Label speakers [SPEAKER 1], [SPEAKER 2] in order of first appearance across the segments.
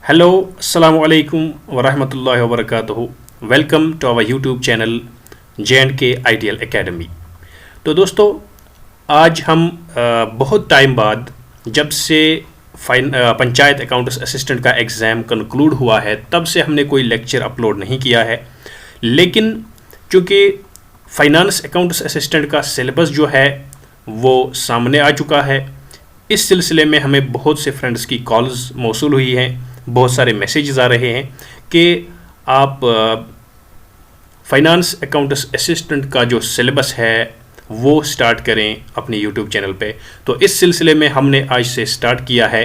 [SPEAKER 1] Hello अस्सलाम वालेकुम वरहमतुल्लाहि वबरकातुहू। Welcome to our YouTube channel J&K ideal academy. तो दोस्तों, आज हम बहुत टाइम बाद जब से पंचायत अकाउंटेंट असिस्टेंट का एग्ज़ाम कंक्लूड हुआ है तब से हमने कोई लेक्चर अपलोड नहीं किया है। लेकिन चूँकि फाइनेंस अकाउंटेंट असिस्टेंट का सिलेबस जो है वो सामने आ चुका है, इस सिलसिले में हमें बहुत से फ्रेंड्स की कॉल्स मौसूल हुई हैं, बहुत सारे मैसेजेस आ रहे हैं कि आप फाइनेंस अकाउंटेंट असिस्टेंट का जो सिलेबस है वो स्टार्ट करें अपने यूट्यूब चैनल पे। तो इस सिलसिले में हमने आज से स्टार्ट किया है।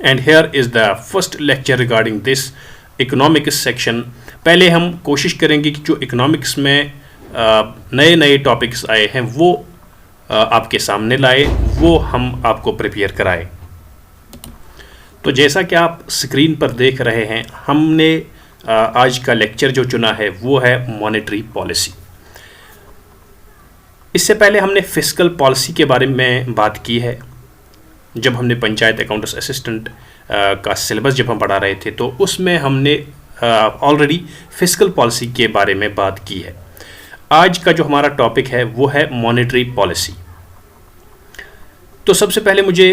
[SPEAKER 1] And here is the first lecture regarding this economics section. पहले हम कोशिश करेंगे कि जो इकोनॉमिक्स में नए नए टॉपिक्स आए हैं वो आपके सामने लाए, वो हम आपको प्रिपेयर कराएं। तो जैसा कि आप स्क्रीन पर देख रहे हैं, हमने आज का लेक्चर जो चुना है वो है मॉनेटरी पॉलिसी। इससे पहले हमने फिस्कल पॉलिसी के बारे में बात की है। जब हमने पंचायत अकाउंटेंट असिस्टेंट का सिलेबस जब हम पढ़ा रहे थे तो उसमें हमने ऑलरेडी फिस्कल पॉलिसी के बारे में बात की है। आज का जो हमारा टॉपिक है वो है मॉनेटरी पॉलिसी। तो सबसे पहले मुझे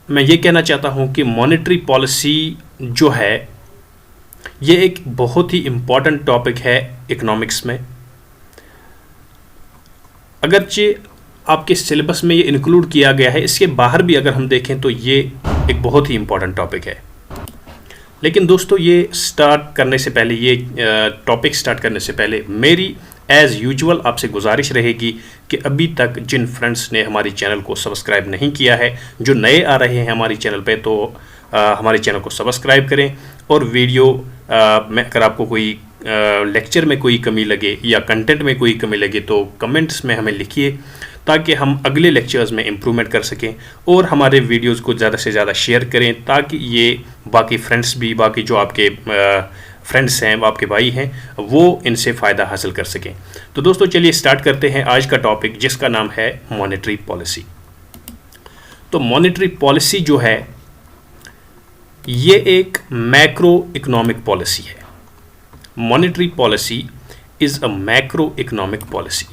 [SPEAKER 1] मैं ये कहना चाहता हूँ कि मॉनेटरी पॉलिसी जो है ये एक बहुत ही इम्पॉर्टेंट टॉपिक है इकोनॉमिक्स में। अगरचे आपके सिलेबस में ये इंक्लूड किया गया है, इसके बाहर भी अगर हम देखें तो ये एक बहुत ही इम्पॉर्टेंट टॉपिक है। लेकिन दोस्तों, ये स्टार्ट करने से पहले, ये टॉपिक स्टार्ट करने से पहले मेरी एज़ यूजुअल आपसे गुजारिश रहेगी कि अभी तक जिन फ्रेंड्स ने हमारी चैनल को सब्सक्राइब नहीं किया है, जो नए आ रहे हैं हमारी चैनल पे, तो हमारे चैनल को सब्सक्राइब करें। और वीडियो में अगर आपको कोई लेक्चर में कोई कमी लगे या कंटेंट में कोई कमी लगे तो कमेंट्स में हमें लिखिए, ताकि हम अगले लेक्चर्स में इम्प्रूवमेंट कर सकें। और हमारे वीडियोस को ज़्यादा से ज़्यादा शेयर करें ताकि ये बाकी फ्रेंड्स भी, बाकी जो आपके फ्रेंड्स हैं, आपके भाई हैं, वो इनसे फ़ायदा हासिल कर सकें। तो दोस्तों, चलिए स्टार्ट करते हैं आज का टॉपिक, जिसका नाम है मॉनेटरी पॉलिसी। तो मॉनेटरी पॉलिसी जो है ये एक मैक्रो इकोनॉमिक पॉलिसी है। Monetary policy is a macro economic policy.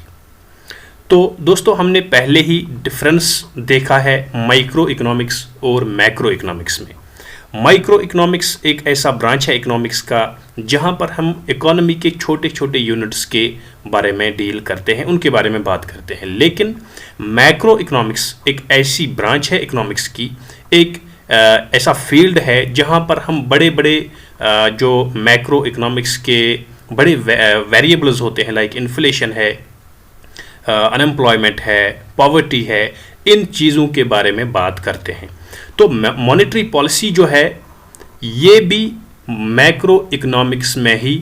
[SPEAKER 1] तो दोस्तों, हमने पहले ही डिफरेंस देखा है माइक्रो इकोनॉमिक्स और मैक्रो इकोनॉमिक्स में। माइक्रो इकोनॉमिक्स एक ऐसा ब्रांच है इकोनॉमिक्स का जहां पर हम इकोनॉमी के छोटे छोटे यूनिट्स के बारे में डील करते हैं, उनके बारे में बात करते हैं। लेकिन मैक्रो इकोनॉमिक्स एक ऐसी ब्रांच है इकोनॉमिक्स की, एक ऐसा फील्ड है जहां पर हम बड़े बड़े जो मैक्रो इकोनॉमिक्स के बड़े वेरिएबल्स होते हैं, लाइक इन्फ्लेशन है, अनएम्प्लॉयमेंट है, पॉवर्टी है, इन चीज़ों के बारे में बात करते हैं। तो मॉनेटरी पॉलिसी जो है ये भी मैक्रो इकोनॉमिक्स में ही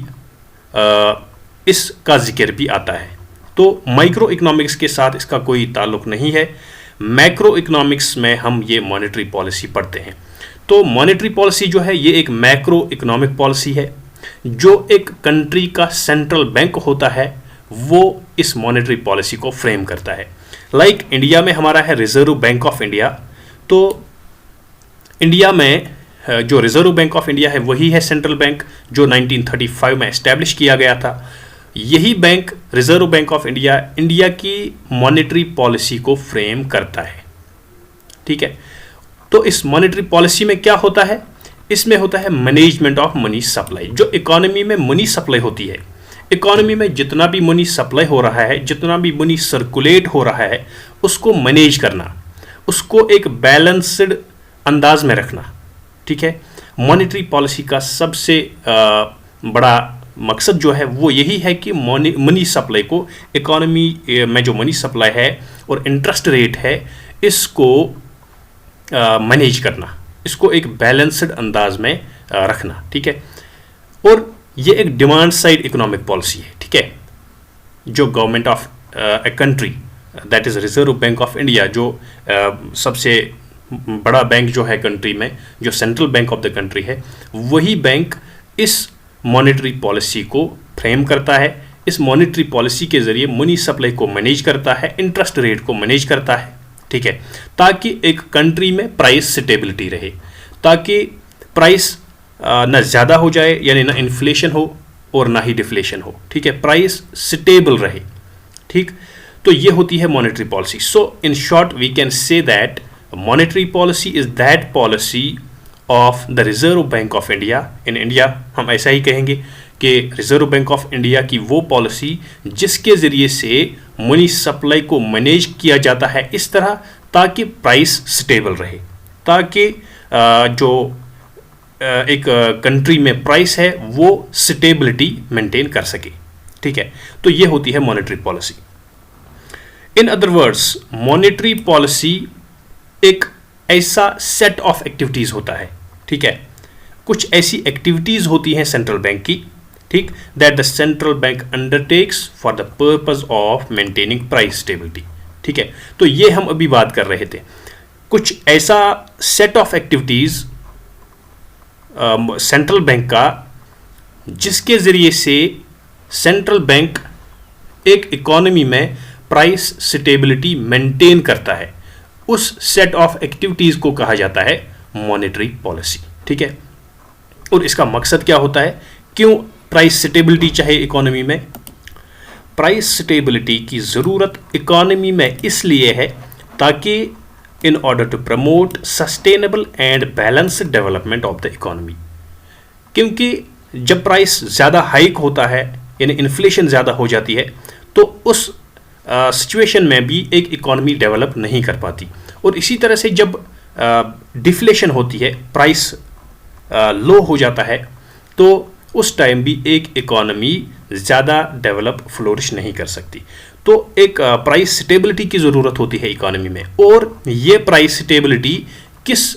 [SPEAKER 1] इसका जिक्र भी आता है। तो माइक्रो इकोनॉमिक्स के साथ इसका कोई ताल्लुक नहीं है। मैक्रो इकोनॉमिक्स में हम ये मॉनेटरी पॉलिसी पढ़ते हैं। तो मॉनेटरी पॉलिसी जो है ये एक मैक्रो इकोनॉमिक पॉलिसी है। जो एक कंट्री का सेंट्रल बैंक होता है वो इस मॉनेटरी पॉलिसी को फ्रेम करता है। लाइक इंडिया में हमारा है रिजर्व बैंक ऑफ इंडिया। तो इंडिया में जो रिजर्व बैंक ऑफ इंडिया है वही है सेंट्रल बैंक, जो 1935 में एस्टैब्लिश किया गया था। यही bank, reserve bank of India, India की मॉनेटरी पॉलिसी को फ्रेम करता है। ठीक है। तो इस मॉनेटरी पॉलिसी में क्या होता है? इसमें होता है मैनेजमेंट ऑफ मनी सप्लाई। जो इकोनॉमी में मनी सप्लाई होती है, इकोनॉमी में जितना भी मनी सप्लाई हो रहा है, जितना भी मनी सर्कुलेट हो रहा है, उसको मैनेज करना, उसको एक बैलेंस्ड अंदाज में रखना। ठीक है। मॉनेटरी पॉलिसी का सबसे बड़ा मकसद जो है वो यही है कि मनी सप्लाई को, इकोनॉमी में जो मनी सप्लाई है और इंटरेस्ट रेट है, इसको मैनेज करना, इसको एक बैलेंस्ड अंदाज में रखना। ठीक है। और ये एक डिमांड साइड इकोनॉमिक पॉलिसी है। ठीक है। जो government of a country, that is reserve bank of India, जो सबसे बड़ा बैंक जो है कंट्री में, जो central bank of the country है, वही बैंक इस मॉनेटरी पॉलिसी को फ्रेम करता है। इस मॉनेटरी पॉलिसी के ज़रिए मनी सप्लाई को मैनेज करता है, इंटरेस्ट रेट को मैनेज करता है। ठीक है। ताकि एक कंट्री में प्राइस स्टेबिलिटी रहे, ताकि प्राइस ना ज़्यादा हो जाए, यानी ना इन्फ्लेशन हो और ना ही डिफ्लेशन हो, ठीक है, प्राइस स्टेबल रहे, ठीक। तो ये होती है monetary policy. So in short we can say that monetary policy is that policy of the reserve bank of India. In India हम ऐसा ही कहेंगे कि रिजर्व बैंक ऑफ इंडिया की वो पॉलिसी जिसके ज़रिए से मनी सप्लाई को मैनेज किया जाता है इस तरह ताकि प्राइस स्टेबल रहे, ताकि जो एक कंट्री में प्राइस है वो स्टेबिलिटी मेंटेन कर सके, ठीक है। तो ये होती है monetary policy. In other words, monetary policy एक ऐसा सेट ऑफ एक्टिविटीज होता है, ठीक है, कुछ ऐसी एक्टिविटीज होती हैं सेंट्रल बैंक की, ठीक, that the central bank undertakes for the purpose of maintaining price stability, ठीक है। तो ये हम अभी बात कर रहे थे, कुछ ऐसा set of activities central bank का जिसके ज़रिए से सेंट्रल बैंक एक इकोनॉमी में प्राइस स्टेबिलिटी मेंटेन करता है, उस सेट ऑफ एक्टिविटीज़ को कहा जाता है मॉनेटरी पॉलिसी, ठीक है। और इसका मकसद क्या होता है, क्यों प्राइस स्टेबिलिटी चाहिए इकोनॉमी में? प्राइस स्टेबिलिटी की ज़रूरत इकोनॉमी में इसलिए है ताकि in order to promote sustainable and balanced development of the economy, क्योंकि जब प्राइस ज़्यादा हाइक होता है यानी इन्फ्लेशन ज़्यादा हो जाती है तो उस सिचुएशन में भी एक इकोनॉमी डेवलप नहीं कर पाती, और इसी तरह से जब डिफ्लेशन होती है, प्राइस लो हो जाता है, तो उस टाइम भी एक इकोनॉमी ज़्यादा डेवलप फ्लोरिश नहीं कर सकती। तो एक प्राइस स्टेबिलिटी की ज़रूरत होती है इकोनॉमी में, और ये प्राइस स्टेबिलिटी किस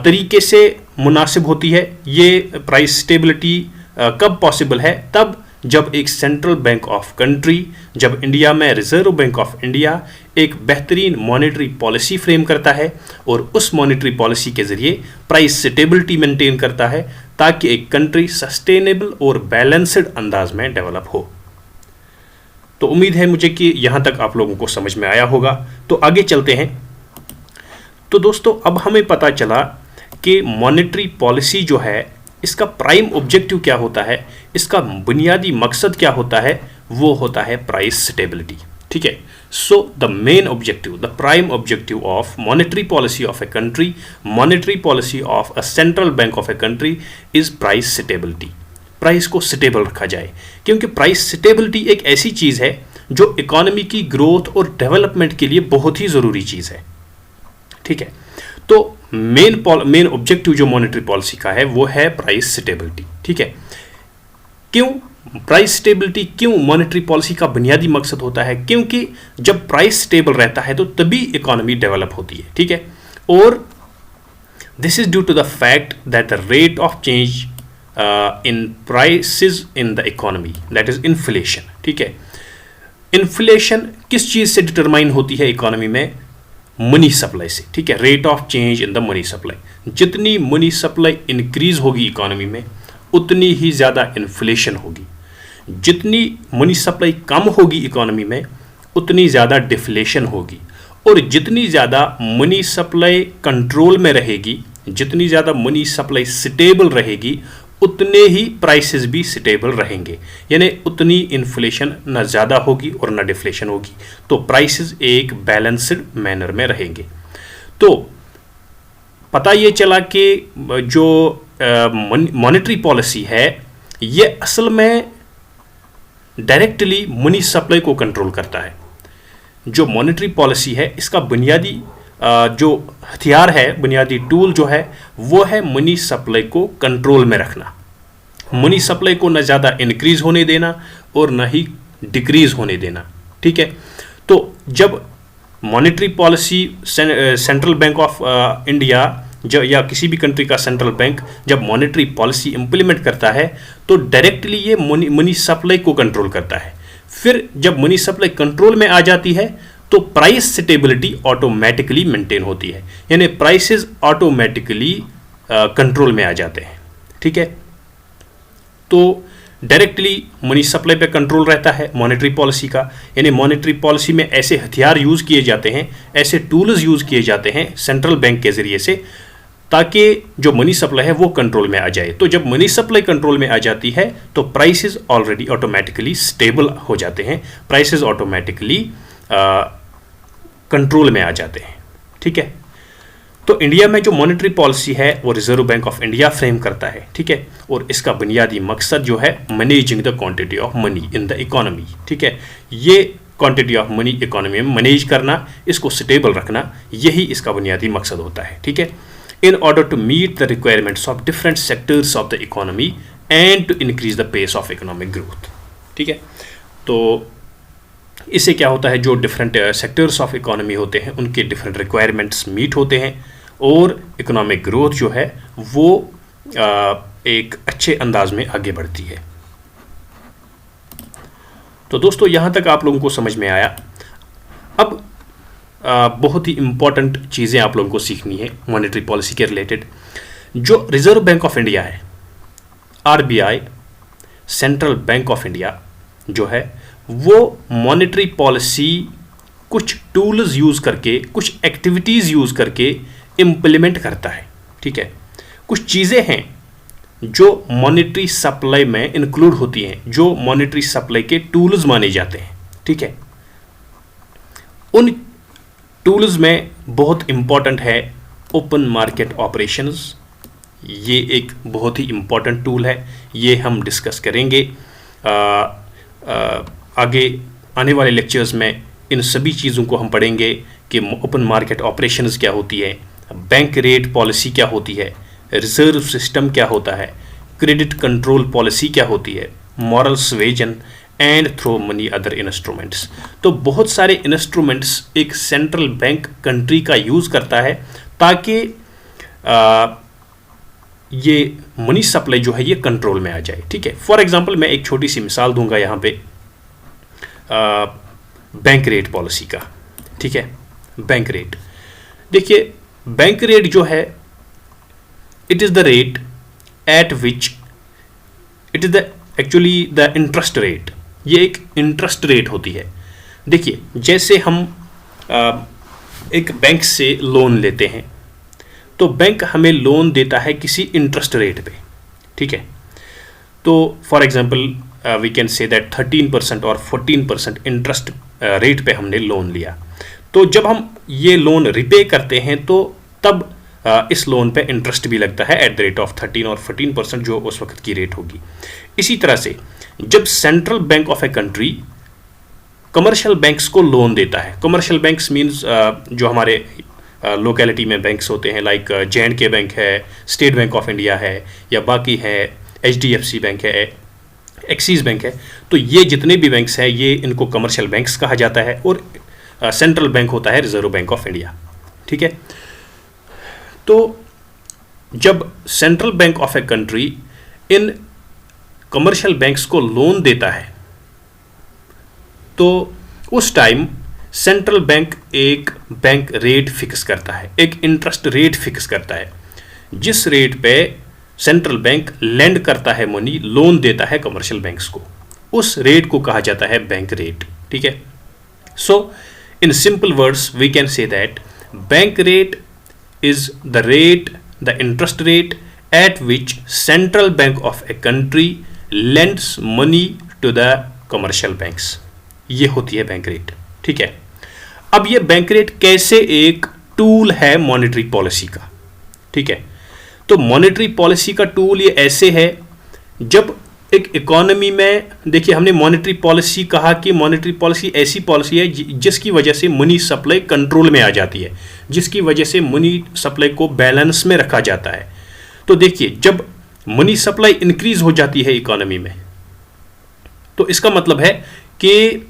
[SPEAKER 1] तरीके से मुनासिब होती है, ये प्राइस स्टेबिलिटी कब पॉसिबल है? तब जब एक सेंट्रल बैंक ऑफ कंट्री, जब इंडिया में रिजर्व बैंक ऑफ इंडिया एक बेहतरीन मॉनेटरी पॉलिसी फ्रेम करता है और उस मॉनेटरी पॉलिसी के ज़रिए प्राइस स्टेबिलिटी मेंटेन करता है ताकि एक कंट्री सस्टेनेबल और बैलेंस्ड अंदाज में डेवलप हो। तो उम्मीद है मुझे कि यहाँ तक आप लोगों को समझ में आया होगा। तो आगे चलते हैं। तो दोस्तों, अब हमें पता चला कि मॉनेटरी पॉलिसी जो है इसका प्राइम ऑब्जेक्टिव क्या होता है, इसका बुनियादी मकसद क्या होता है, वो होता है प्राइस स्टेबिलिटी, ठीक है। So the main objective, the prime objective of monetary policy of a country, monetary policy of a central bank of a country is price stability. Price को स्टेबल रखा जाए, क्योंकि प्राइस स्टेबिलिटी एक ऐसी चीज़ है जो इकोनॉमी की ग्रोथ और डेवलपमेंट के लिए बहुत ही ज़रूरी चीज़ है, ठीक है। तो मेन ऑब्जेक्टिव जो मॉनेटरी पॉलिसी का है वो है प्राइस स्टेबिलिटी, ठीक है। क्यों प्राइस स्टेबिलिटी, क्यों मॉनेटरी पॉलिसी का बुनियादी मकसद होता है? क्योंकि जब प्राइस स्टेबल रहता है तो तभी इकोनॉमी डेवलप होती है, ठीक है। और this is due to the fact that the rate of change in prices in the economy, that is inflation, ठीक है। इन्फ्लेशन किस चीज़ से डिटरमाइन होती है इकोनॉमी में? मनी सप्लाई से, ठीक है। Rate of change in the money supply, जितनी मनी सप्लाई इंक्रीज होगी इकोनॉमी में उतनी ही ज़्यादा इन्फ्लेशन होगी, जितनी मनी सप्लाई कम होगी इकोनॉमी में उतनी ज़्यादा डिफ्लेशन होगी, और जितनी ज़्यादा मनी सप्लाई कंट्रोल में रहेगी, जितनी ज़्यादा मनी सप्लाई स्टेबल रहेगी उतने ही प्राइसेस भी स्टेबल रहेंगे, यानी उतनी इन्फ्लेशन ना ज़्यादा होगी और ना डिफ्लेशन होगी, तो प्राइसेस एक बैलेंस्ड मैनर में रहेंगे। तो पता ये चला कि जो मॉनेटरी पॉलिसी है ये असल में डायरेक्टली मनी सप्लाई को कंट्रोल करता है। जो मॉनेटरी पॉलिसी है इसका बुनियादी जो हथियार है, बुनियादी टूल जो है वो है मनी सप्लाई को कंट्रोल में रखना, मनी सप्लाई को न ज़्यादा इंक्रीज होने देना और न ही डिक्रीज होने देना, ठीक है। तो जब monetary policy central bank of India या किसी भी कंट्री का सेंट्रल बैंक जब मॉनेटरी पॉलिसी इंप्लीमेंट करता है तो डायरेक्टली ये मनी सप्लाई को कंट्रोल करता है। फिर जब मनी सप्लाई कंट्रोल में आ जाती है तो प्राइस स्टेबिलिटी ऑटोमेटिकली मेंटेन होती है, यानी प्राइसेस ऑटोमेटिकली कंट्रोल में आ जाते हैं, ठीक है। तो डायरेक्टली मनी सप्लाई पे कंट्रोल रहता है मॉनेटरी पॉलिसी का, यानी मॉनेटरी पॉलिसी में ऐसे हथियार यूज़ किए जाते हैं, ऐसे टूल्स यूज़ किए जाते हैं सेंट्रल बैंक के ज़रिए से, ताकि जो मनी सप्लाई है वो कंट्रोल में आ जाए। तो जब मनी सप्लाई कंट्रोल में आ जाती है तो प्राइसेस ऑलरेडी ऑटोमेटिकली स्टेबल हो जाते हैं, प्राइसेस ऑटोमेटिकली कंट्रोल में आ जाते हैं। ठीक है, तो इंडिया में जो मॉनेटरी पॉलिसी है वो reserve bank of India frame करता है। ठीक है, और इसका बुनियादी मकसद जो है managing the quantity of money in the economy. ठीक है, ये क्वांटिटी ऑफ मनी इकोनॉमी में मैनेज करना, इसको स्टेबल रखना, यही इसका बुनियादी मकसद होता है। ठीक है, in order to meet the requirements of different sectors of the economy and to increase the pace of economic growth। ठीक है, तो इससे क्या होता है, जो डिफरेंट सेक्टर्स ऑफ इकोनॉमी होते हैं उनके डिफरेंट रिक्वायरमेंट्स मीट होते हैं और इकोनॉमिक ग्रोथ जो है वो एक अच्छे अंदाज में आगे बढ़ती है। तो दोस्तों यहाँ तक आप लोगों को समझ में आया। अब बहुत ही इंपॉर्टेंट चीज़ें आप लोगों को सीखनी है मॉनेटरी पॉलिसी के रिलेटेड। जो रिजर्व बैंक ऑफ इंडिया है, RBI, central bank of India जो है, वो मॉनेटरी पॉलिसी कुछ टूल्स यूज़ करके, कुछ एक्टिविटीज़ यूज़ करके इम्प्लीमेंट करता है। ठीक है, कुछ चीज़ें हैं जो मॉनेटरी सप्लाई में इंक्लूड होती हैं, जो मॉनेटरी सप्लाई के टूल्स माने जाते हैं। ठीक है, उन टूल्स में बहुत इंपॉर्टेंट है ओपन मार्केट ऑपरेशंस। ये एक बहुत ही इंपॉर्टेंट टूल है, ये हम डिस्कस करेंगे आगे आने वाले लेक्चर्स में। इन सभी चीज़ों को हम पढ़ेंगे कि ओपन मार्केट ऑपरेशंस क्या होती है, बैंक रेट पॉलिसी क्या होती है, रिजर्व सिस्टम क्या होता है, क्रेडिट कंट्रोल पॉलिसी क्या होती है, moral suasion and through money other instruments. तो बहुत सारे इंस्ट्रूमेंट्स एक सेंट्रल बैंक कंट्री का यूज़ करता है ताकि ये मनी सप्लाई जो है ये कंट्रोल में आ जाए। ठीक है, फॉर एग्जांपल मैं एक छोटी सी मिसाल दूंगा यहाँ पे बैंक रेट पॉलिसी का। ठीक है, बैंक रेट देखिए, बैंक रेट जो है it is the rate at which it is the actually the interest rate. ये एक इंटरेस्ट रेट होती है। देखिए, जैसे हम एक बैंक से लोन लेते हैं तो बैंक हमें लोन देता है किसी इंटरेस्ट रेट पे। ठीक है, तो for example we can say that 13% और 14% इंटरेस्ट रेट पे हमने लोन लिया। तो जब हम ये लोन रिपे करते हैं तो तब इस लोन पे इंटरेस्ट भी लगता है एट द रेट ऑफ 13 और 14% जो उस वक्त की रेट होगी। इसी तरह से जब central bank of a country commercial banks को लोन देता है, कमर्शियल बैंक्स मींस जो हमारे लोकेलिटी में बैंक्स होते हैं, लाइक J&K बैंक है, स्टेट बैंक ऑफ इंडिया है, या बाकी है HDFC बैंक है, एक्सिस बैंक है, तो ये जितने भी बैंक्स हैं ये इनको कमर्शियल बैंक्स कहा जाता है और सेंट्रल बैंक होता है रिजर्व बैंक ऑफ इंडिया। ठीक है, तो जब central bank of a country in commercial banks को लोन देता है तो उस टाइम सेंट्रल बैंक एक बैंक रेट फिक्स करता है, एक इंटरेस्ट रेट फिक्स करता है, जिस रेट पे सेंट्रल बैंक लेंड करता है मनी, लोन देता है कमर्शियल बैंक्स को, उस रेट को कहा जाता है बैंक रेट। ठीक है, so in simple words we can say that bank rate is the rate, the interest rate at which central bank of a country lends money to the commercial banks। ये होती है bank rate. ठीक है, अब ये bank rate कैसे एक tool है मॉनेटरी पॉलिसी का। ठीक है, तो मॉनेटरी पॉलिसी का टूल ये ऐसे है, जब एक इकोनॉमी में, देखिए हमने मॉनेटरी पॉलिसी कहा कि मॉनेटरी पॉलिसी ऐसी पॉलिसी है जिसकी वजह से मनी सप्लाई कंट्रोल में आ जाती है, जिसकी वजह से मनी सप्लाई को बैलेंस में रखा जाता है। तो देखिए, जब मनी सप्लाई इंक्रीज हो जाती है इकोनॉमी में तो इसका मतलब है कि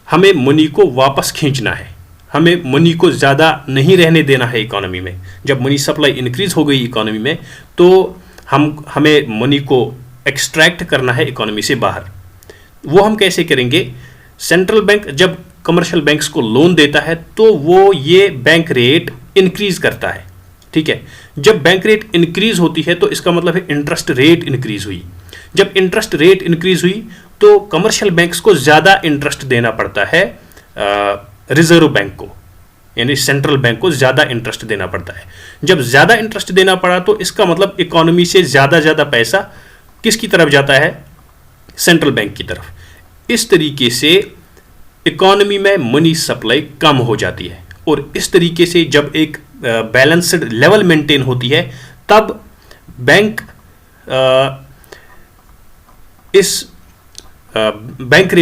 [SPEAKER 1] हमें मनी को वापस खींचना है, हमें मनी को ज़्यादा नहीं रहने देना है इकोनॉमी में। जब मनी सप्लाई इंक्रीज हो गई इकोनॉमी में तो हमें मनी को एक्सट्रैक्ट करना है इकोनॉमी से बाहर। वो हम कैसे करेंगे? सेंट्रल बैंक जब कमर्शियल बैंक्स को लोन देता है तो वो ये बैंक रेट इंक्रीज करता है। ठीक है, जब बैंक रेट इंक्रीज होती है तो इसका मतलब है इंटरेस्ट रेट इंक्रीज हुई। जब इंटरेस्ट रेट इंक्रीज हुई तो कमर्शियल बैंक्स को ज़्यादा इंटरेस्ट देना पड़ता है रिजर्व बैंक को। यानी सेंट्रल बैंक को ज़्यादा इंटरेस्ट देना पड़ता है। जब ज़्यादा इंटरेस्ट देना पड़ा तो इसका मतलब इकोनॉमी से ज़्यादा पैसा किसकी तरफ जाता है? सेंट्रल बैंक की तरफ। इस तरीके से इकोनॉमी में मनी सप्लाई कम हो जाती है, और इस तरीके से जब एक बैलेंस्ड लेवल मेंटेन होती है तब बैंक इस बैंक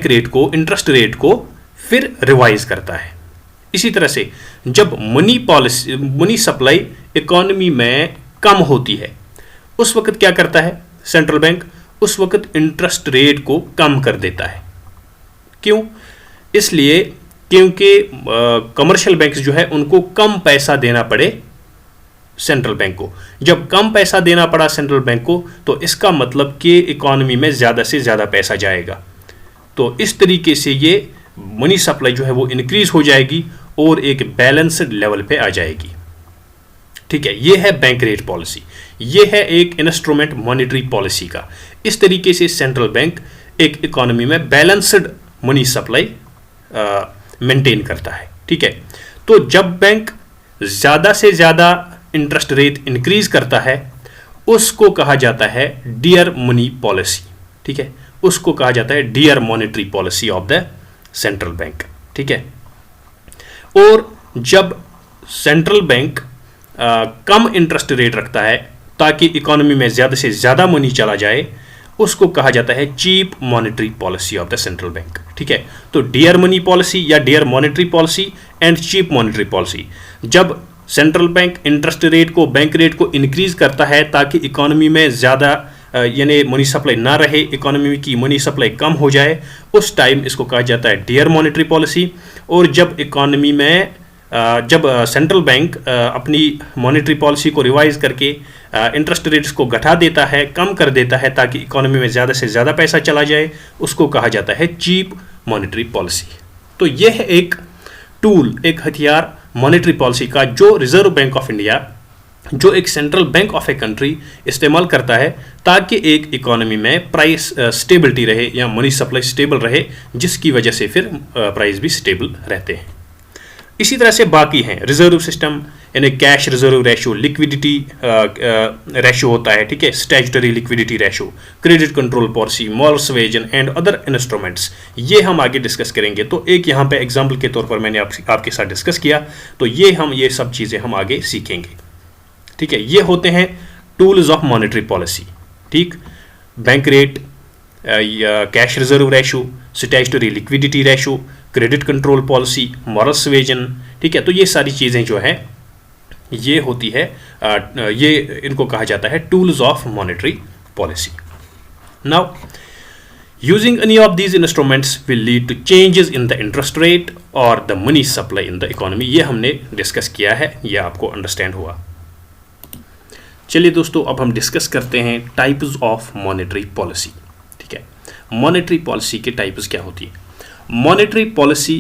[SPEAKER 1] रेट को, इंटरेस्ट रेट को फिर रिवाइज करता है। इसी तरह से जब मनी सप्लाई इकोनॉमी में कम होती है उस वक्त क्या करता है सेंट्रल बैंक? उस वक्त इंटरेस्ट रेट को कम कर देता है। क्यों? इसलिए क्योंकि कमर्शियल बैंक्स जो है उनको कम पैसा देना पड़े सेंट्रल बैंक को। जब कम पैसा देना पड़ा सेंट्रल बैंक को तो इसका मतलब कि इकोनॉमी में ज़्यादा से ज़्यादा पैसा जाएगा। तो इस तरीके से ये मनी सप्लाई जो है वो इंक्रीज हो जाएगी और एक बैलेंस्ड लेवल पे आ जाएगी। ठीक है, ये है बैंक रेट पॉलिसी, ये है एक इंस्ट्रूमेंट मॉनेटरी पॉलिसी का। इस तरीके से सेंट्रल बैंक एक इकोनॉमी में बैलेंस्ड मनी सप्लाई मेंटेन करता है। ठीक है, तो जब बैंक ज़्यादा से ज़्यादा इंटरेस्ट रेट इंक्रीज करता है उसको कहा जाता है डियर मनी पॉलिसी। ठीक है, उसको कहा जाता है dear monetary policy of the central bank. ठीक है, और जब सेंट्रल बैंक कम इंटरेस्ट रेट रखता है ताकि इकोनॉमी में ज़्यादा से ज़्यादा मनी चला जाए उसको कहा जाता है cheap monetary policy of the central bank. ठीक है, तो डियर मनी पॉलिसी या dear monetary policy and cheap monetary policy. जब सेंट्रल बैंक इंटरेस्ट रेट को, बैंक रेट को इंक्रीज करता है ताकि इकोनॉमी में ज़्यादा यानी मनी सप्लाई ना रहे, इकोनॉमी की मनी सप्लाई कम हो जाए, उस टाइम इसको कहा जाता है डियर मॉनेटरी पॉलिसी। और जब इकोनॉमी में जब सेंट्रल बैंक अपनी मॉनेटरी पॉलिसी को रिवाइज करके इंटरेस्ट रेट्स को घटा देता है, कम कर देता है ताकि इकोनॉमी में ज़्यादा से ज़्यादा पैसा चला जाए, उसको कहा जाता है चीप मॉनेटरी पॉलिसी। तो यह है एक टूल, एक हथियार मॉनेटरी पॉलिसी का जो रिजर्व बैंक ऑफ इंडिया, जो एक central bank of a country इस्तेमाल करता है ताकि एक इकोनॉमी में प्राइस स्टेबिलिटी रहे या मनी सप्लाई स्टेबल रहे, जिसकी वजह से फिर प्राइस भी स्टेबल रहते हैं। इसी तरह से बाकी हैं रिजर्व सिस्टम, यानी cash reserve ratio, liquidity ratio होता है। ठीक है, statutory liquidity ratio, credit control policy, moral suasion and other instruments, ये हम आगे डिस्कस करेंगे। तो एक यहाँ पे एग्जाम्पल के तौर पर मैंने आपके साथ डिस्कस किया, तो ये सब चीज़ें हम आगे सीखेंगे। ठीक है, ये होते हैं टूल्स ऑफ मॉनेटरी पॉलिसी। ठीक, bank rate, cash reserve ratio, statutory liquidity ratio, credit control policy, moral suasion. ठीक है, तो ये सारी चीज़ें जो हैं ये होती है, ये इनको कहा जाता है tools of monetary policy. Now using any of these instruments will lead to changes in the interest rate और the money supply in the economy. ये हमने डिस्कस किया है, ये आपको अंडरस्टैंड हुआ। चलिए दोस्तों, अब हम डिस्कस करते हैं टाइप्स ऑफ मॉनेटरी पॉलिसी। ठीक है, मॉनेटरी पॉलिसी के टाइप्स क्या होती है? मॉनेटरी पॉलिसी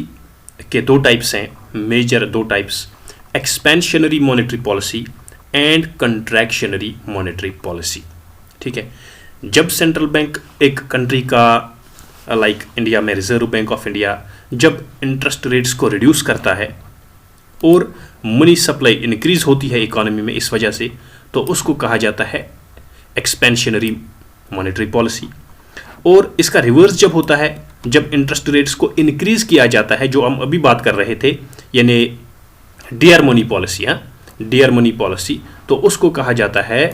[SPEAKER 1] के दो टाइप्स हैं, मेजर दो types, expansionary monetary policy and contractionary monetary policy. ठीक है, जब सेंट्रल बैंक एक कंट्री का, लाइक इंडिया में रिजर्व बैंक ऑफ इंडिया, जब इंटरेस्ट रेट्स को रिड्यूस करता है और मनी सप्लाई इंक्रीज होती है इकोनॉमी में इस वजह से, तो उसको कहा जाता है एक्सपेंशनरी मॉनेटरी पॉलिसी। और इसका रिवर्स जब होता है, जब इंटरेस्ट रेट्स को इंक्रीज किया जाता है, जो हम अभी बात कर रहे थे, यानी dear money policy, dear money policy, तो उसको कहा जाता है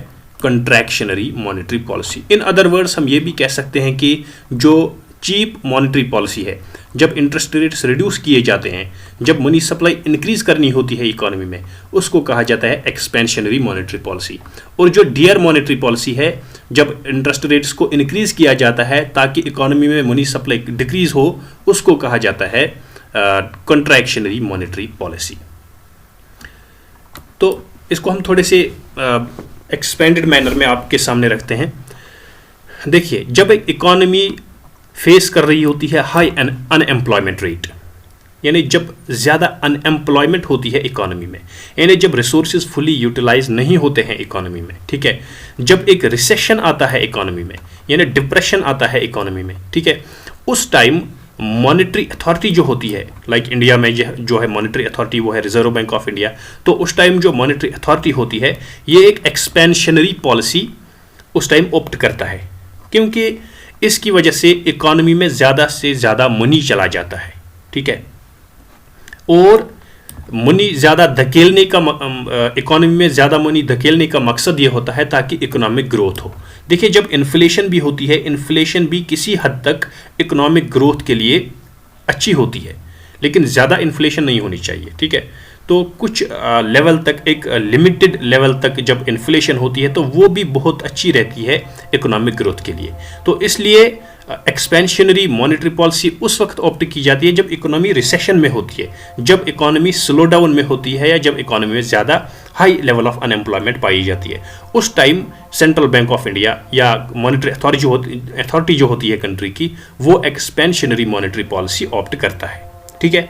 [SPEAKER 1] contractionary monetary policy. In other words हम ये भी कह सकते हैं कि जो चीप मॉनेटरी पॉलिसी है, जब इंटरेस्ट रेट्स रिड्यूस किए जाते हैं, जब मनी सप्लाई इंक्रीज करनी होती है इकोनॉमी में, उसको कहा जाता है एक्सपेंशनरी मॉनेटरी पॉलिसी। और जो डियर मॉनेटरी पॉलिसी है, जब इंटरेस्ट रेट्स को इंक्रीज किया जाता है ताकि इकोनॉमी में मनी सप्लाई डिक्रीज हो, उसको कहा जाता है कंट्रैक्शनरी मॉनेटरी पॉलिसी। तो इसको हम थोड़े से एक्सपेंडेड मैनर में आपके सामने रखते हैं। देखिए, जब एक इकोनॉमी फेस कर रही होती है हाई अनएम्प्लॉयमेंट रेट, यानी जब ज़्यादा अनएम्प्लॉयमेंट होती है इकोनॉमी में, यानी जब रिसोर्सेज फुली यूटिलाइज नहीं होते हैं इकोनॉमी में, ठीक है, जब एक रिसेशन आता है इकोनॉमी में, यानी डिप्रेशन आता है इकोनॉमी में, ठीक है, उस टाइम मॉनेटरी अथॉरिटी जो होती है, लाइक इंडिया में जो है मॉनेटरी अथॉरिटी वो है रिजर्व बैंक ऑफ इंडिया, तो उस टाइम जो मॉनेटरी अथॉरिटी होती है ये एक एक्सपेंशनरी पॉलिसी उस टाइम ऑप्ट करता है, क्योंकि इसकी वजह से इकोनॉमी में ज़्यादा से ज़्यादा मनी चला जाता है, ठीक है, और मनी ज़्यादा धकेलने का इकोनॉमी में ज़्यादा मनी धकेलने का मकसद ये होता है ताकि इकोनॉमिक ग्रोथ हो। देखिए, जब इन्फ्लेशन भी होती है, इन्फ्लेशन भी किसी हद तक इकोनॉमिक ग्रोथ के लिए अच्छी होती है, लेकिन ज़्यादा इन्फ्लेशन नहीं होनी चाहिए, ठीक है। तो कुछ लेवल तक, एक लिमिटेड लेवल तक जब इन्फ्लेशन होती है तो वो भी बहुत अच्छी रहती है इकोनॉमिक ग्रोथ के लिए। तो इसलिए एक्सपेंशनरी मॉनेटरी पॉलिसी उस वक्त ऑप्ट की जाती है जब इकोनॉमी रिसेशन में होती है, जब इकोनॉमी स्लो डाउन में होती है, या जब इकोनॉमी में ज़्यादा हाई लेवल ऑफ अनएम्प्लॉयमेंट पाई जाती है। उस time central bank of India या मॉनेटरी अथॉरिटी जो होती है कंट्री की, वो एक्सपेंशनरी मॉनेटरी पॉलिसी ऑप्ट करता है, ठीक है।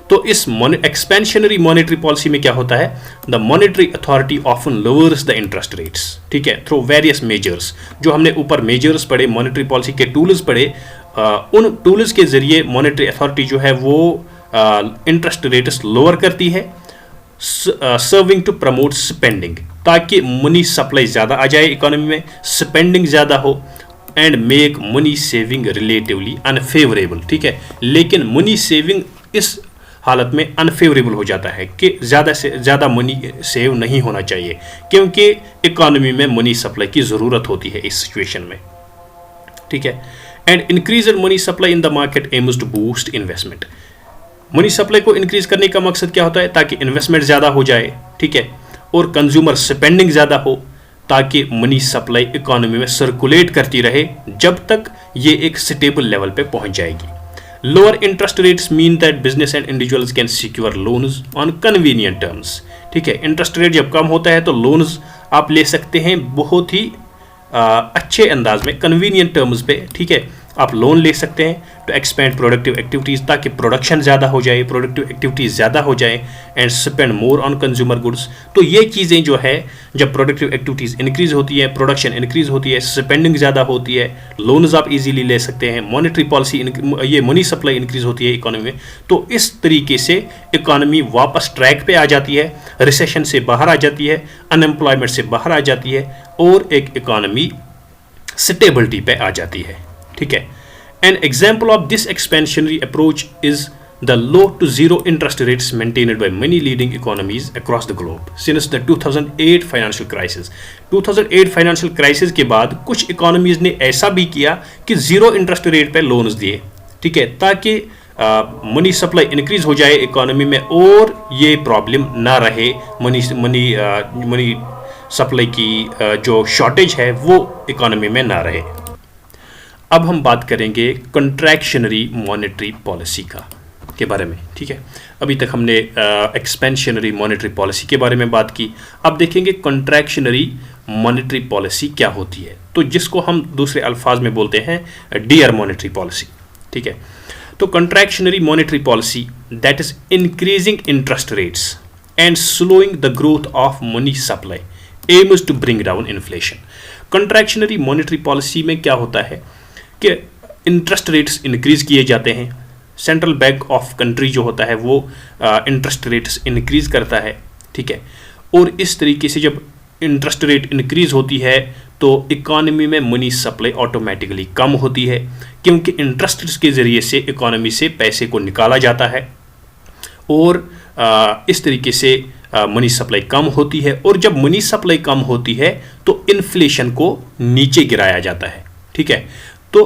[SPEAKER 1] तो इस एक्सपेंशनरी मॉनेटरी पॉलिसी में क्या होता है, the monetary authority often lowers the interest rates, ठीक है, थ्रू वेरियस मेजर्स। जो हमने ऊपर मेजर्स पढ़े, मॉनेटरी पॉलिसी के टूल्स पढ़े, उन टूल्स के जरिए मॉनेटरी अथॉरिटी जो है वो इंटरेस्ट रेट्स लोअर करती है, सर्विंग टू प्रमोट स्पेंडिंग, ताकि मनी सप्लाई ज़्यादा आ जाए इकोनॉमी में, स्पेंडिंग ज़्यादा हो, and make money saving relatively unfavourable, ठीक है। लेकिन मनी सेविंग इस हालत में अनफेवरेबल हो जाता है कि ज़्यादा से ज़्यादा मनी सेव नहीं होना चाहिए, क्योंकि इकोनॉमी में मनी सप्लाई की ज़रूरत होती है इस सिचुएशन में, ठीक है। And increase money supply in the market aims to boost investment. Money supply को इंक्रीज करने का मकसद क्या होता है, ताकि इन्वेस्टमेंट ज़्यादा हो जाए, ठीक है, और कंज्यूमर स्पेंडिंग ज़्यादा हो, ताकि मनी सप्लाई इकोनॉमी में सर्कुलेट करती रहे जब तक ये एक स्टेबल लेवल पे पहुंच जाएगी। Lower interest rates mean that business and individuals can secure loans on convenient terms, ठीक है। इंटरेस्ट रेट जब कम होता है तो लोन्स आप ले सकते हैं बहुत ही अच्छे अंदाज में, कन्वीनियंट टर्म्स पे, ठीक है, आप लोन ले सकते हैं टू एक्सपेंड प्रोडक्टिव एक्टिविटीज़, ताकि प्रोडक्शन ज़्यादा हो जाए, प्रोडक्टिव एक्टिविटीज़ ज़्यादा हो जाए, and spend more on consumer goods. तो ये चीज़ें जो है, जब प्रोडक्टिव एक्टिविटीज़ इंक्रीज होती है, प्रोडक्शन इंक्रीज होती है, स्पेंडिंग ज़्यादा होती है, लोन्स आप इजीली ले सकते हैं, मॉनेटरी पॉलिसी, ये मनी सप्लाई इंक्रीज होती है इकोनॉमी में, तो इस तरीके से इकोनॉमी वापस ट्रैक पे आ जाती है, रिसेशन से बाहर आ जाती है, अनएम्प्लॉयमेंट से बाहर आ जाती है, और एक इकोनॉमी स्टेबिलिटी पे आ जाती है, ठीक है। An example of this expansionary approach is the low to zero interest rates maintained by many leading economies across the globe since the 2008 financial crisis. 2008 financial crisis के बाद कुछ इकोनॉमीज ने ऐसा भी किया कि जीरो इंटरेस्ट रेट पे loans दिए, ठीक है, ताकि मनी सप्लाई इंक्रीज हो जाए इकोनॉमी में और ये प्रॉब्लम ना रहे, मनी सप्लाई की जो शॉर्टेज है वो इकोनॉमी में ना रहे। अब हम बात करेंगे कंट्रैक्शनरी मॉनेटरी पॉलिसी के बारे में, ठीक है। अभी तक हमने एक्सपेंशनरी मॉनेटरी पॉलिसी के बारे में बात की, अब देखेंगे कंट्रैक्शनरी मॉनेटरी पॉलिसी क्या होती है, तो जिसको हम दूसरे अल्फाज में बोलते हैं डियर मॉनेटरी पॉलिसी, ठीक है। तो contractionary monetary policy that is increasing interest rates and slowing the growth of money supply aims to bring down inflation. Contractionary monetary policy में क्या होता है कि इंटरेस्ट रेट्स इंक्रीज किए जाते हैं, सेंट्रल बैंक ऑफ कंट्री जो होता है वो इंटरेस्ट रेट्स इंक्रीज करता है, ठीक है, और इस तरीके से जब इंटरेस्ट रेट इंक्रीज होती है तो इकोनॉमी में मनी सप्लाई ऑटोमेटिकली कम होती है, क्योंकि इंटरेस्ट के ज़रिए से इकोनॉमी से पैसे को निकाला जाता है, और इस तरीके से मनी सप्लाई कम होती है, और जब मनी सप्लाई कम होती है तो इन्फ्लेशन को नीचे गिराया जाता है, ठीक है। तो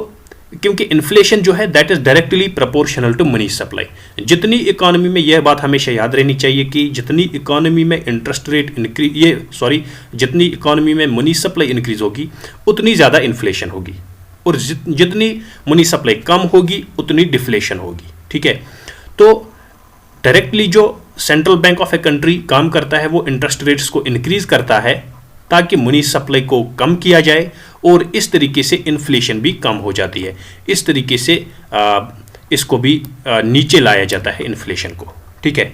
[SPEAKER 1] क्योंकि इन्फ्लेशन जो है that is directly proportional to money supply, जितनी इकोनॉमी में, यह बात हमेशा याद रहनी चाहिए कि जितनी इकोनॉमी में इंटरेस्ट रेट जितनी इकोनॉमी में मनी सप्लाई इंक्रीज होगी उतनी ज़्यादा इन्फ्लेशन होगी, और जितनी मनी सप्लाई कम होगी उतनी डिफ्लेशन होगी, ठीक है। तो डायरेक्टली जो central bank of a country काम करता है वो इंटरेस्ट रेट्स को इंक्रीज करता है ताकि मनी सप्लाई को कम किया जाए, और इस तरीके से इन्फ्लेशन भी कम हो जाती है, इस तरीके से इसको भी नीचे लाया जाता है इन्फ्लेशन को, ठीक है।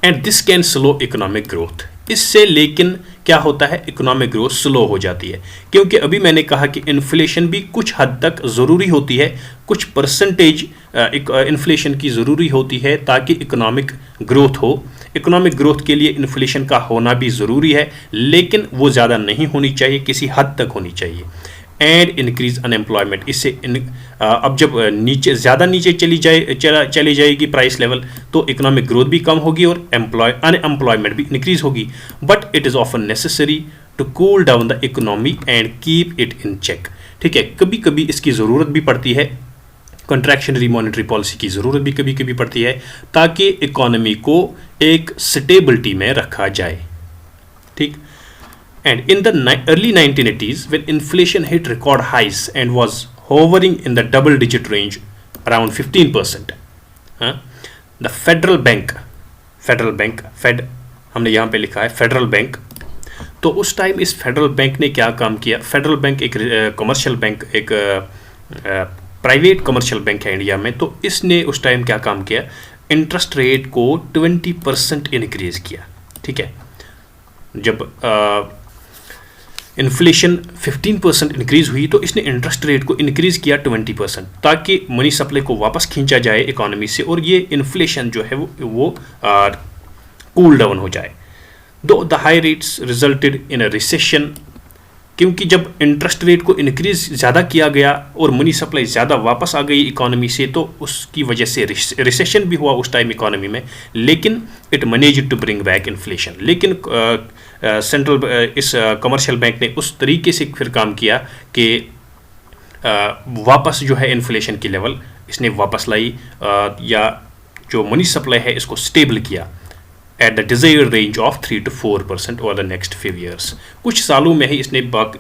[SPEAKER 1] And this can slow economic growth, इससे लेकिन क्या होता है, इकोनॉमिक ग्रोथ स्लो हो जाती है। क्योंकि अभी मैंने कहा कि इन्फ्लेशन भी कुछ हद तक ज़रूरी होती है, कुछ परसेंटेज इन्फ्लेशन की ज़रूरी होती है ताकि इकोनॉमिक ग्रोथ हो। इकोनॉमिक ग्रोथ के लिए इन्फ्लेशन का होना भी ज़रूरी है, लेकिन वो ज़्यादा नहीं होनी चाहिए, किसी हद तक होनी चाहिए। एंड इंक्रीज अनएम्प्लॉयमेंट, इससे अब जब ज़्यादा नीचे चली जाएगी प्राइस लेवल, तो इकोनॉमिक ग्रोथ भी कम होगी और अनएम्प्लॉयमेंट भी इंक्रीज होगी। But it is often necessary to cool down the economy and keep it in check. ठीक है, कभी कभी इसकी ज़रूरत भी पड़ती है, कंट्रैक्शनरी मॉनेटरी पॉलिसी की ज़रूरत भी कभी कभी पड़ती है, ताकि इकोनॉमी को एक स्टेबिलिटी में रखा जाए। ठीक। And in the early 1980s, when inflation hit record highs and was hovering in the double-digit range, around 15%, the Federal Bank, Fed हमने यहाँ पे लिखा है फेडरल बैंक। तो उस टाइम इस फेडरल बैंक ने क्या काम किया? फेडरल बैंक एक कमर्शियल बैंक, एक प्राइवेट कमर्शियल बैंक है इंडिया में। तो इसने उस टाइम क्या काम किया? इंटरेस्ट रेट को 20% इंक्रीज किया। ठीक है, जब इन्फ्लेशन 15% इंक्रीज हुई तो इसने इंटरेस्ट रेट को इंक्रीज किया 20%, ताकि मनी सप्लाई को वापस खींचा जाए इकोनॉमी से और ये इन्फ्लेशन जो है वो कूल डाउन हो जाए। दो the high rates resulted in a recession, क्योंकि जब इंटरेस्ट रेट को इंक्रीज ज़्यादा किया गया और मनी सप्लाई ज़्यादा वापस आ गई इकोनॉमी से, तो उसकी वजह से रिसेशन भी हुआ उस टाइम इकोनॉमी में, लेकिन it managed to bring back inflation. लेकिन इस कमर्शियल बैंक ने उस तरीके से फिर काम किया कि वापस जो है इन्फ्लेशन की लेवल इसने वापस लाई, या जो मनी सप्लाई है इसको स्टेबल किया at the desired range of 3 to 4% over the next few years. कुछ सालों में ही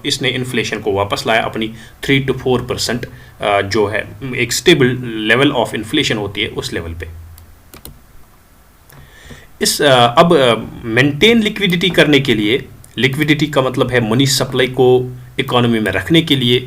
[SPEAKER 1] इसने इन्फ्लेशन को वापस लाया अपनी 3 to 4% जो है एक स्टेबल लेवल ऑफ इन्फ्लेशन होती है उस लेवल पे। अब मेंटेन लिक्विडिटी करने के लिए, लिक्विडिटी का मतलब है मनी सप्लाई को इकोनॉमी में रखने के लिए,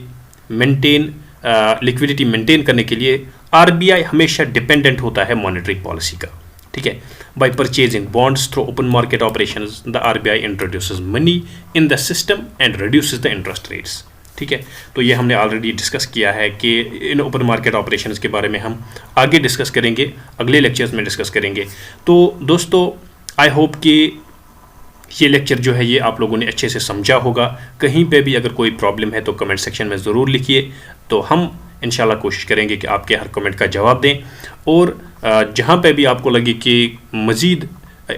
[SPEAKER 1] लिक्विडिटी मेंटेन करने के लिए आरबीआई हमेशा डिपेंडेंट होता है मॉनेटरी पॉलिसी का। ठीक है, bye purchasing bonds through open market operations the RBI introduces money in the system and reduces the interest rates. ठीक है, तो ये हमने ऑलरेडी डिस्कस किया है कि इन ओपन मार्केट ऑपरेशंस के बारे में हम आगे डिस्कस करेंगे, अगले लेक्चर्स में डिस्कस करेंगे। तो दोस्तों, आई होप कि ये लेक्चर जो है ये आप लोगों ने अच्छे से समझा होगा। कहीं पे भी अगर कोई प्रॉब्लम है तो कमेंट सेक्शन में ज़रूर लिखिए, तो हम इंशाल्लाह कोशिश करेंगे कि आपके हर कमेंट का जवाब दें। और जहाँ पे भी आपको लगे कि मज़ीद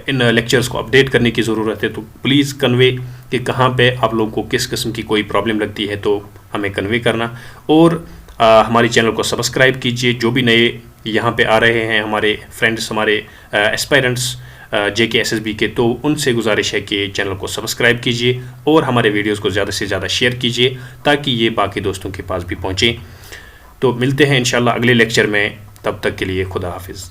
[SPEAKER 1] इन लेक्चर्स को अपडेट करने की ज़रूरत है, तो प्लीज़ कन्वे कि कहाँ पे आप लोगों को किस किस्म की कोई प्रॉब्लम लगती है तो हमें कन्वे करना। और हमारे चैनल को सब्सक्राइब कीजिए। जो भी नए यहाँ पे आ रहे हैं हमारे फ्रेंड्स, हमारे एस्पायरेंट्स JKSSB के, तो उनसे गुजारिश है कि चैनल को सब्सक्राइब कीजिए और हमारे वीडियोज़ को ज़्यादा से ज़्यादा शेयर कीजिए ताकि ये बाकी दोस्तों के पास भी पहुँचें। तो मिलते हैं इंशाल्लाह अगले लेक्चर में, तब तक के लिए खुदा हाफिज़।